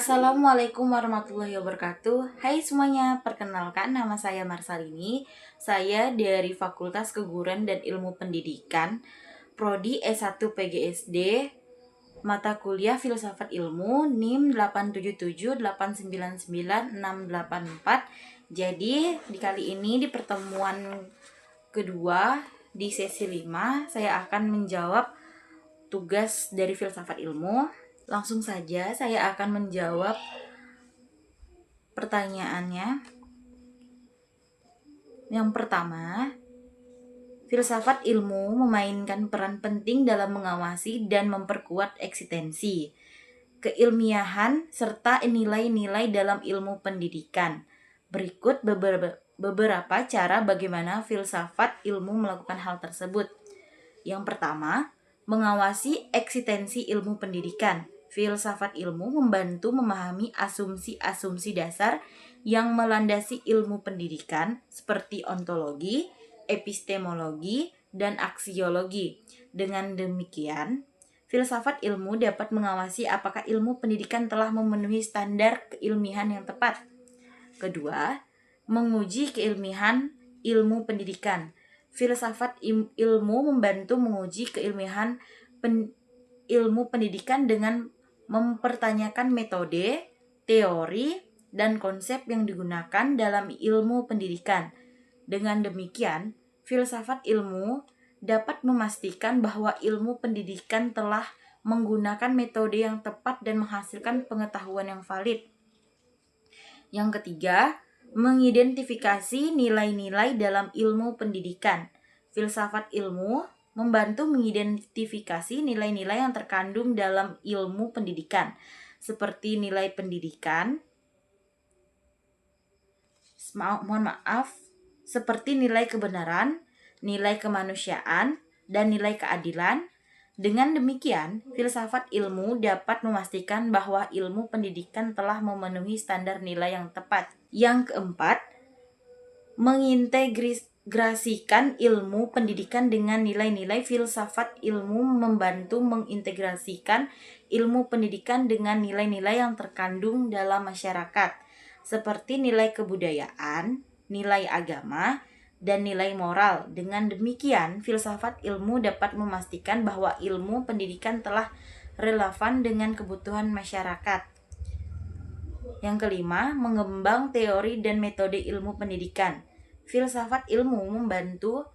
Assalamualaikum warahmatullahi wabarakatuh. Hai semuanya, perkenalkan nama saya Marsalini. Saya dari Fakultas Keguruan dan Ilmu Pendidikan, Prodi S1 PGSD, mata kuliah Filsafat Ilmu, NIM 877899684. Jadi, di kali ini di pertemuan kedua di sesi 5, saya akan menjawab tugas dari Filsafat Ilmu. Langsung saja saya akan menjawab pertanyaannya. Yang pertama, filsafat ilmu memainkan peran penting dalam mengawasi dan memperkuat eksistensi, keilmiahan, serta nilai-nilai dalam ilmu pendidikan. Berikut beberapa cara bagaimana filsafat ilmu melakukan hal tersebut. Yang pertama, mengawasi eksistensi ilmu pendidikan. Filsafat ilmu membantu memahami asumsi-asumsi dasar yang melandasi ilmu pendidikan seperti ontologi, epistemologi, dan aksiologi. Dengan demikian, filsafat ilmu dapat mengawasi apakah ilmu pendidikan telah memenuhi standar keilmihan yang tepat. Kedua, menguji keilmihan ilmu pendidikan. Filsafat ilmu membantu menguji keilmihan ilmu pendidikan dengan mempertanyakan metode, teori, dan konsep yang digunakan dalam ilmu pendidikan. Dengan demikian, filsafat ilmu dapat memastikan bahwa ilmu pendidikan telah menggunakan metode yang tepat dan menghasilkan pengetahuan yang valid. Yang ketiga, mengidentifikasi nilai-nilai dalam ilmu pendidikan. Filsafat ilmu membantu mengidentifikasi nilai-nilai yang terkandung dalam ilmu pendidikan, seperti nilai pendidikan, seperti nilai kebenaran, nilai kemanusiaan, dan nilai keadilan. Dengan demikian, filsafat ilmu dapat memastikan bahwa ilmu pendidikan telah memenuhi standar nilai yang tepat. Yang keempat, mengintegrasikan ilmu pendidikan dengan nilai-nilai. Filsafat ilmu membantu mengintegrasikan ilmu pendidikan dengan nilai-nilai yang terkandung dalam masyarakat, seperti nilai kebudayaan, nilai agama, dan nilai moral. Dengan demikian, filsafat ilmu dapat memastikan bahwa ilmu pendidikan telah relevan dengan kebutuhan masyarakat. Yang kelima, mengembang teori dan metode ilmu pendidikan. Filsafat ilmu membantu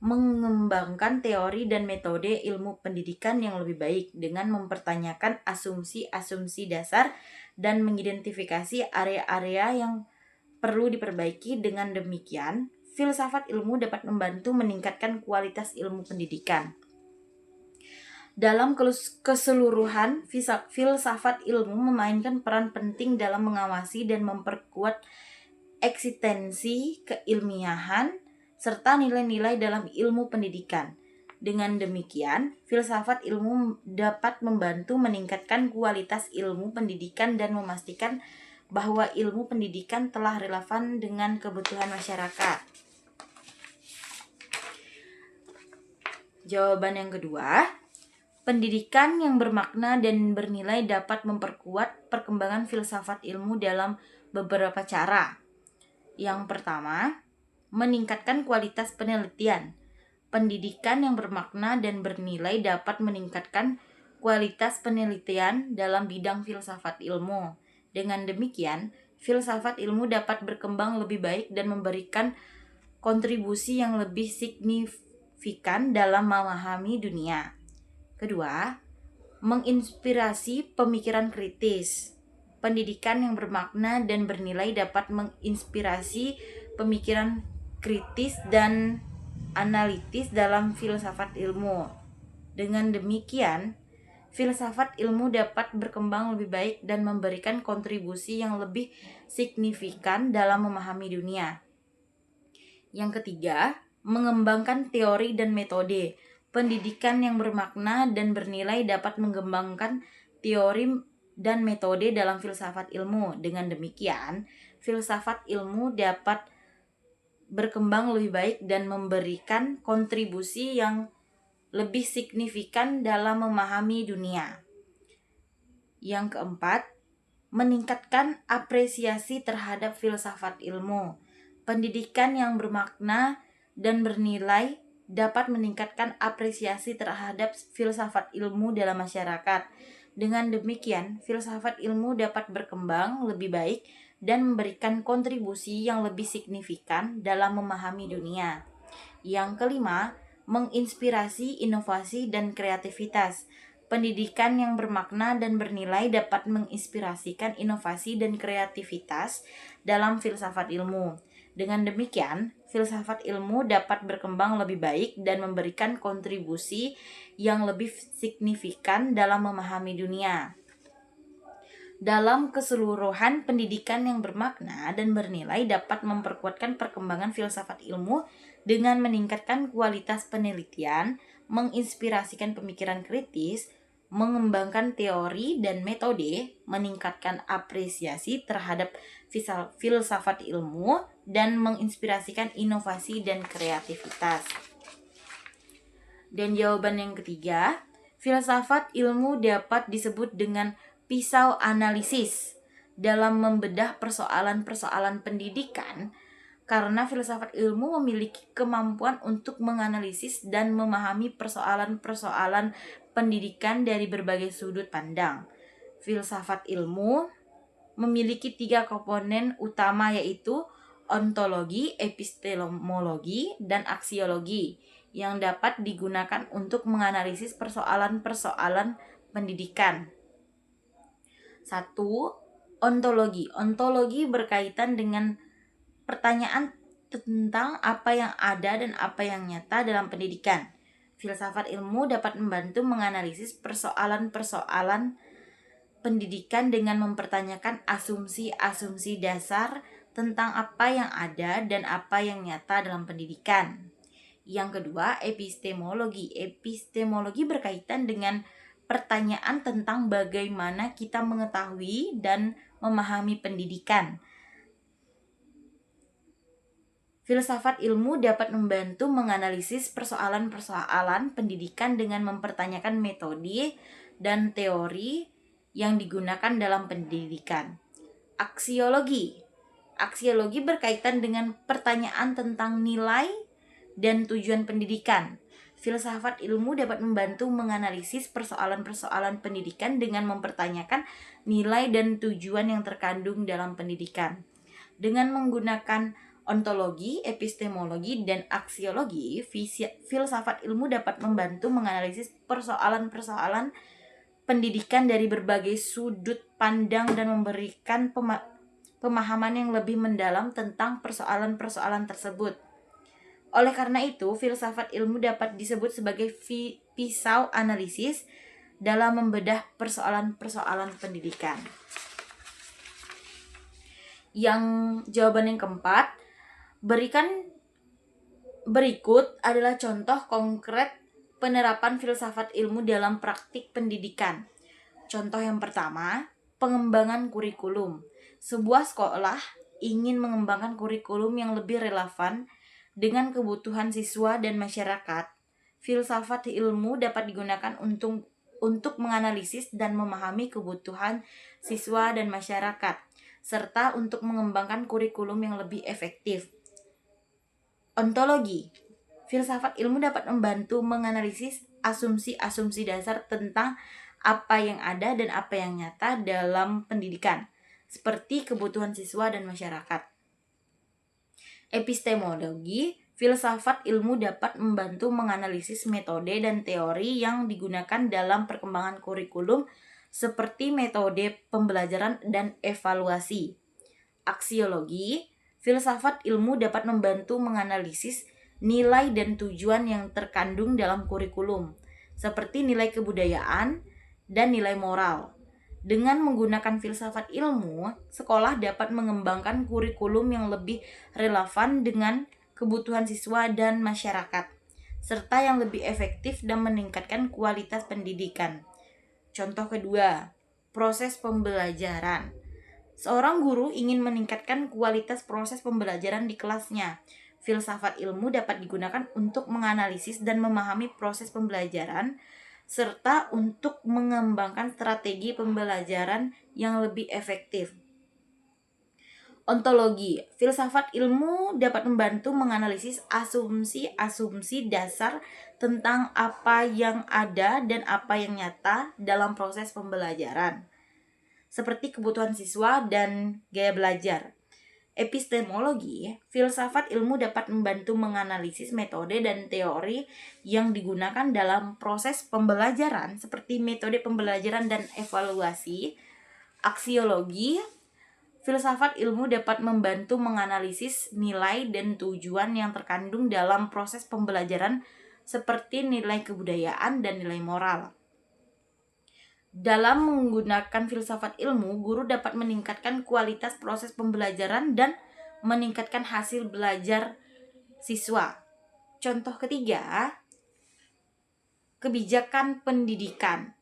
mengembangkan teori dan metode ilmu pendidikan yang lebih baik dengan mempertanyakan asumsi-asumsi dasar dan mengidentifikasi area-area yang perlu diperbaiki. Dengan demikian, filsafat ilmu dapat membantu meningkatkan kualitas ilmu pendidikan. Dalam keseluruhan, filsafat ilmu memainkan peran penting dalam mengawasi dan memperkuat eksistensi, keilmiahan, serta nilai-nilai dalam ilmu pendidikan. Dengan demikian, filsafat ilmu dapat membantu meningkatkan kualitas ilmu pendidikan dan memastikan bahwa ilmu pendidikan telah relevan dengan kebutuhan masyarakat. Jawaban yang kedua, pendidikan yang bermakna dan bernilai dapat memperkuat perkembangan filsafat ilmu dalam beberapa cara. Yang pertama, meningkatkan kualitas penelitian. Pendidikan yang bermakna dan bernilai dapat meningkatkan kualitas penelitian dalam bidang filsafat ilmu. Dengan demikian, filsafat ilmu dapat berkembang lebih baik dan memberikan kontribusi yang lebih signifikan dalam memahami dunia. Kedua, menginspirasi pemikiran kritis. Pendidikan yang bermakna dan bernilai dapat menginspirasi pemikiran kritis dan analitis dalam filsafat ilmu. Dengan demikian, filsafat ilmu dapat berkembang lebih baik dan memberikan kontribusi yang lebih signifikan dalam memahami dunia. Yang ketiga, mengembangkan teori dan metode. Pendidikan yang bermakna dan bernilai dapat mengembangkan teori dan metode dalam filsafat ilmu. Dengan demikian, filsafat ilmu dapat berkembang lebih baik dan memberikan kontribusi yang lebih signifikan dalam memahami dunia. Yang keempat, meningkatkan apresiasi terhadap filsafat ilmu. Pendidikan yang bermakna dan bernilai dapat meningkatkan apresiasi terhadap filsafat ilmu dalam masyarakat. Dengan demikian, filsafat ilmu dapat berkembang lebih baik dan memberikan kontribusi yang lebih signifikan dalam memahami dunia. Yang kelima, menginspirasi inovasi dan kreativitas. Pendidikan yang bermakna dan bernilai dapat menginspirasikan inovasi dan kreativitas dalam filsafat ilmu. Dengan demikian, filsafat ilmu dapat berkembang lebih baik dan memberikan kontribusi yang lebih signifikan dalam memahami dunia. Dalam keseluruhan, pendidikan yang bermakna dan bernilai dapat memperkuatkan perkembangan filsafat ilmu dengan meningkatkan kualitas penelitian, menginspirasikan pemikiran kritis, mengembangkan teori dan metode, meningkatkan apresiasi terhadap filsafat ilmu, dan menginspirasikan inovasi dan kreativitas. Dan jawaban yang ketiga, filsafat ilmu dapat disebut dengan pisau analisis dalam membedah persoalan-persoalan pendidikan, karena filsafat ilmu memiliki kemampuan untuk menganalisis dan memahami persoalan-persoalan pendidikan dari berbagai sudut pandang. Filsafat ilmu memiliki 3 komponen utama, yaitu ontologi, epistemologi, dan aksiologi, yang dapat digunakan untuk menganalisis persoalan-persoalan pendidikan. 1. Ontologi. Ontologi berkaitan dengan pertanyaan tentang apa yang ada dan apa yang nyata dalam pendidikan. Filsafat ilmu dapat membantu menganalisis persoalan-persoalan pendidikan dengan mempertanyakan asumsi-asumsi dasar tentang apa yang ada dan apa yang nyata dalam pendidikan. Yang kedua, epistemologi. Epistemologi berkaitan dengan pertanyaan tentang bagaimana kita mengetahui dan memahami pendidikan. Filsafat ilmu dapat membantu menganalisis persoalan-persoalan pendidikan dengan mempertanyakan metode dan teori yang digunakan dalam pendidikan. Aksiologi. Aksiologi berkaitan dengan pertanyaan tentang nilai dan tujuan pendidikan. Filsafat ilmu dapat membantu menganalisis persoalan-persoalan pendidikan dengan mempertanyakan nilai dan tujuan yang terkandung dalam pendidikan. Dengan menggunakan ontologi, epistemologi, dan aksiologi, filsafat ilmu dapat membantu menganalisis persoalan-persoalan pendidikan dari berbagai sudut pandang dan memberikan pemahaman yang lebih mendalam tentang persoalan-persoalan tersebut. Oleh karena itu, filsafat ilmu dapat disebut sebagai pisau analisis dalam membedah persoalan-persoalan pendidikan. Yang jawaban yang keempat, berikut adalah contoh konkret penerapan filsafat ilmu dalam praktik pendidikan. Contoh yang pertama, pengembangan kurikulum. Sebuah sekolah ingin mengembangkan kurikulum yang lebih relevan dengan kebutuhan siswa dan masyarakat. Filsafat ilmu dapat digunakan untuk menganalisis dan memahami kebutuhan siswa dan masyarakat, serta untuk mengembangkan kurikulum yang lebih efektif. Ontologi. Filsafat ilmu dapat membantu menganalisis asumsi-asumsi dasar tentang apa yang ada dan apa yang nyata dalam pendidikan, seperti kebutuhan siswa dan masyarakat. Epistemologi. Filsafat ilmu dapat membantu menganalisis metode dan teori yang digunakan dalam perkembangan kurikulum, seperti metode pembelajaran dan evaluasi. Aksiologi. Filsafat ilmu dapat membantu menganalisis nilai dan tujuan yang terkandung dalam kurikulum, seperti nilai kebudayaan dan nilai moral. Dengan menggunakan filsafat ilmu, sekolah dapat mengembangkan kurikulum yang lebih relevan dengan kebutuhan siswa dan masyarakat, serta yang lebih efektif dan meningkatkan kualitas pendidikan. Contoh kedua, proses pembelajaran. Seorang guru ingin meningkatkan kualitas proses pembelajaran di kelasnya. Filsafat ilmu dapat digunakan untuk menganalisis dan memahami proses pembelajaran serta untuk mengembangkan strategi pembelajaran yang lebih efektif. Ontologi, filsafat ilmu dapat membantu menganalisis asumsi-asumsi dasar tentang apa yang ada dan apa yang nyata dalam proses pembelajaran, seperti kebutuhan siswa dan gaya belajar. Epistemologi, filsafat ilmu dapat membantu menganalisis metode dan teori yang digunakan dalam proses pembelajaran, seperti metode pembelajaran dan evaluasi. Aksiologi, filsafat ilmu dapat membantu menganalisis nilai dan tujuan yang terkandung dalam proses pembelajaran, seperti nilai kebudayaan dan nilai moral. Dalam menggunakan filsafat ilmu, guru dapat meningkatkan kualitas proses pembelajaran dan meningkatkan hasil belajar siswa. Contoh ketiga, kebijakan pendidikan.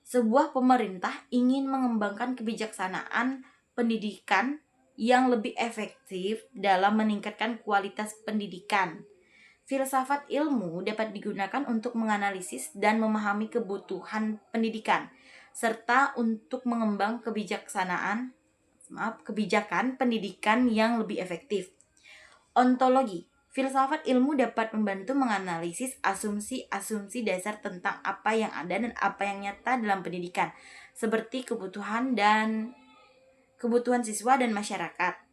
Sebuah pemerintah ingin mengembangkan kebijaksanaan pendidikan yang lebih efektif dalam meningkatkan kualitas pendidikan. Filsafat ilmu dapat digunakan untuk menganalisis dan memahami kebutuhan pendidikan, serta untuk mengembang kebijakan pendidikan yang lebih efektif. Ontologi, filsafat ilmu dapat membantu menganalisis asumsi-asumsi dasar tentang apa yang ada dan apa yang nyata dalam pendidikan, seperti kebutuhan siswa dan masyarakat.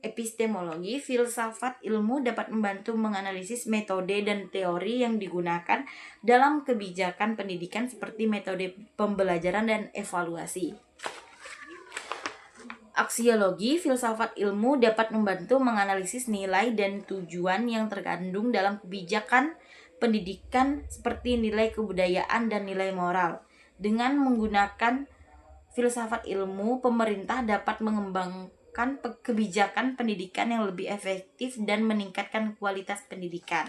Epistemologi, filsafat ilmu dapat membantu menganalisis metode dan teori yang digunakan dalam kebijakan pendidikan, seperti metode pembelajaran dan evaluasi. Aksiologi, filsafat ilmu dapat membantu menganalisis nilai dan tujuan yang terkandung dalam kebijakan pendidikan, seperti nilai kebudayaan dan nilai moral. Dengan menggunakan filsafat ilmu, pemerintah dapat mengembangkan kebijakan pendidikan yang lebih efektif dan meningkatkan kualitas pendidikan.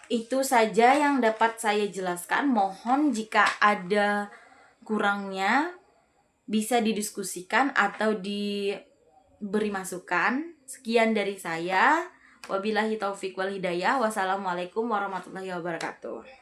Itu saja yang dapat saya jelaskan. Mohon jika ada kurangnya bisa didiskusikan atau diberi masukan. Sekian dari saya. Wabillahi taufik wal hidayah. Wassalamualaikum warahmatullahi wabarakatuh.